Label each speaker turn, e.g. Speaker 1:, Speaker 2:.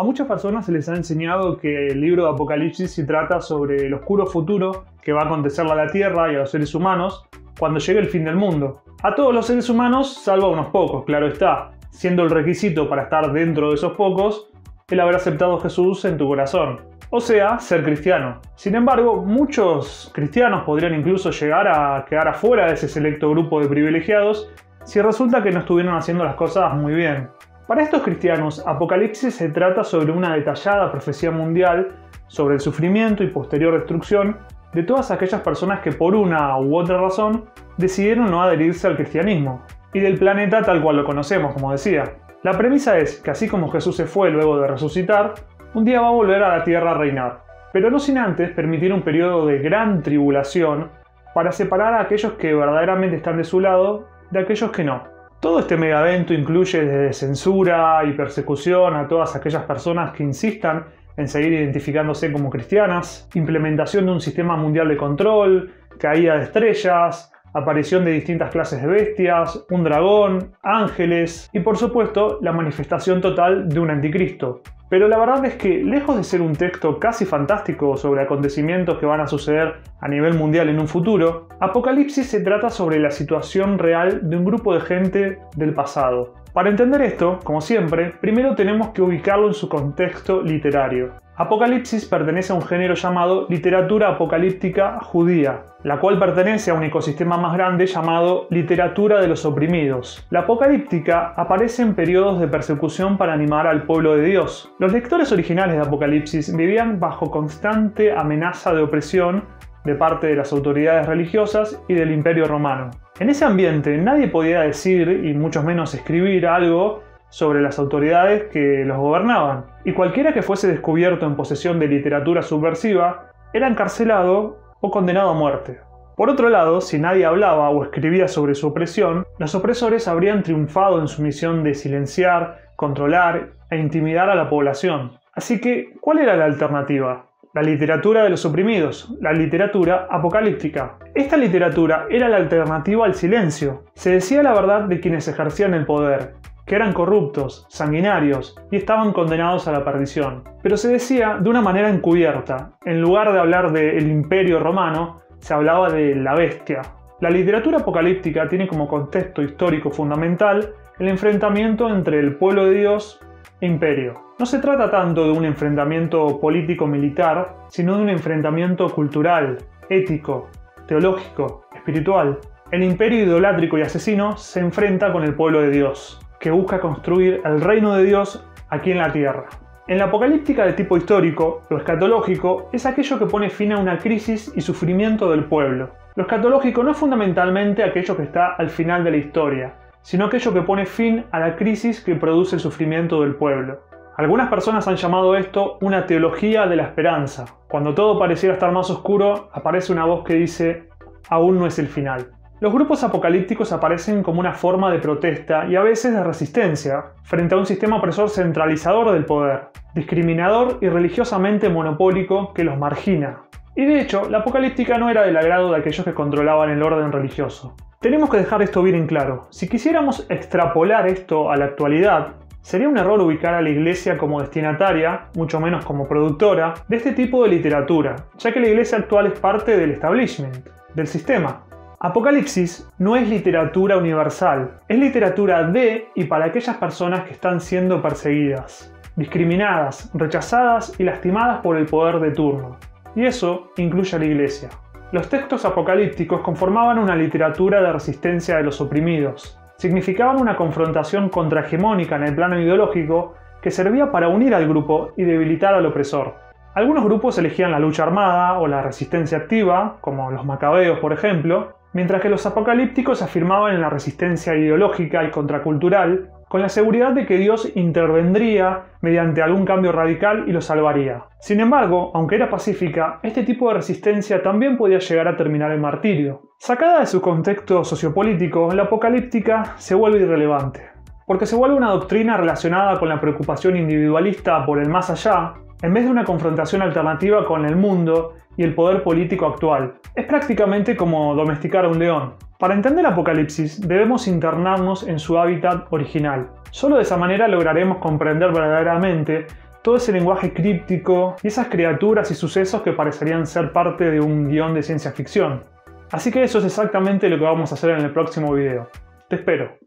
Speaker 1: A muchas personas se les ha enseñado que el libro de Apocalipsis se trata sobre el oscuro futuro que va a acontecerle a la Tierra y a los seres humanos cuando llegue el fin del mundo. A todos los seres humanos, salvo a unos pocos, claro está, siendo el requisito para estar dentro de esos pocos el haber aceptado a Jesús en tu corazón, o sea, ser cristiano. Sin embargo, muchos cristianos podrían incluso llegar a quedar afuera de ese selecto grupo de privilegiados si resulta que no estuvieron haciendo las cosas muy bien. Para estos cristianos, Apocalipsis se trata sobre una detallada profecía mundial sobre el sufrimiento y posterior destrucción de todas aquellas personas que por una u otra razón decidieron no adherirse al cristianismo, y del planeta tal cual lo conocemos, como decía. La premisa es que así como Jesús se fue luego de resucitar, un día va a volver a la tierra a reinar, pero no sin antes permitir un periodo de gran tribulación para separar a aquellos que verdaderamente están de su lado de aquellos que no. Todo este megaevento incluye desde censura y persecución a todas aquellas personas que insistan en seguir identificándose como cristianas, implementación de un sistema mundial de control, caída de estrellas, aparición de distintas clases de bestias, un dragón, ángeles y por supuesto la manifestación total de un anticristo. Pero la verdad es que, lejos de ser un texto casi fantástico sobre acontecimientos que van a suceder a nivel mundial en un futuro, Apocalipsis se trata sobre la situación real de un grupo de gente del pasado. Para entender esto, como siempre, primero tenemos que ubicarlo en su contexto literario. Apocalipsis pertenece a un género llamado literatura apocalíptica judía, la cual pertenece a un ecosistema más grande llamado literatura de los oprimidos. La apocalíptica aparece en periodos de persecución para animar al pueblo de Dios. Los lectores originales de Apocalipsis vivían bajo constante amenaza de opresión de parte de las autoridades religiosas y del Imperio Romano. En ese ambiente nadie podía decir, y mucho menos escribir, algo sobre las autoridades que los gobernaban, y cualquiera que fuese descubierto en posesión de literatura subversiva era encarcelado o condenado a muerte. Por otro lado, si nadie hablaba o escribía sobre su opresión, los opresores habrían triunfado en su misión de silenciar, controlar e intimidar a la población. Así que, ¿cuál era la alternativa? La literatura de los oprimidos, la literatura apocalíptica. Esta literatura era la alternativa al silencio. Se decía la verdad de quienes ejercían el poder, que eran corruptos, sanguinarios y estaban condenados a la perdición. Pero se decía de una manera encubierta. En lugar de hablar del Imperio Romano, se hablaba de la bestia. La literatura apocalíptica tiene como contexto histórico fundamental el enfrentamiento entre el pueblo de Dios e imperio. No se trata tanto de un enfrentamiento político-militar, sino de un enfrentamiento cultural, ético, teológico, espiritual. El imperio idolátrico y asesino se enfrenta con el pueblo de Dios, que busca construir el reino de Dios aquí en la tierra. En la apocalíptica de tipo histórico, lo escatológico es aquello que pone fin a una crisis y sufrimiento del pueblo. Lo escatológico no es fundamentalmente aquello que está al final de la historia, sino aquello que pone fin a la crisis que produce el sufrimiento del pueblo. Algunas personas han llamado esto una teología de la esperanza. Cuando todo pareciera estar más oscuro, aparece una voz que dice: aún no es el final. Los grupos apocalípticos aparecen como una forma de protesta y a veces de resistencia frente a un sistema opresor centralizador del poder, discriminador y religiosamente monopólico que los margina. Y de hecho, la apocalíptica no era del agrado de aquellos que controlaban el orden religioso. Tenemos que dejar esto bien en claro. Si quisiéramos extrapolar esto a la actualidad, sería un error ubicar a la Iglesia como destinataria, mucho menos como productora, de este tipo de literatura, ya que la Iglesia actual es parte del establishment, del sistema. Apocalipsis no es literatura universal, es literatura de y para aquellas personas que están siendo perseguidas, discriminadas, rechazadas y lastimadas por el poder de turno. Y eso incluye a la Iglesia. Los textos apocalípticos conformaban una literatura de resistencia de los oprimidos. Significaban una confrontación contrahegemónica en el plano ideológico que servía para unir al grupo y debilitar al opresor. Algunos grupos elegían la lucha armada o la resistencia activa, como los macabeos por ejemplo, mientras que los apocalípticos afirmaban en la resistencia ideológica y contracultural, con la seguridad de que Dios intervendría mediante algún cambio radical y los salvaría. Sin embargo, aunque era pacífica, este tipo de resistencia también podía llegar a terminar en martirio. Sacada de su contexto sociopolítico, la apocalíptica se vuelve irrelevante, porque se vuelve una doctrina relacionada con la preocupación individualista por el más allá, en vez de una confrontación alternativa con el mundo y el poder político actual. Es prácticamente como domesticar a un león. Para entender Apocalipsis debemos internarnos en su hábitat original. Solo de esa manera lograremos comprender verdaderamente todo ese lenguaje críptico y esas criaturas y sucesos que parecerían ser parte de un guión de ciencia ficción. Así que eso es exactamente lo que vamos a hacer en el próximo video. Te espero.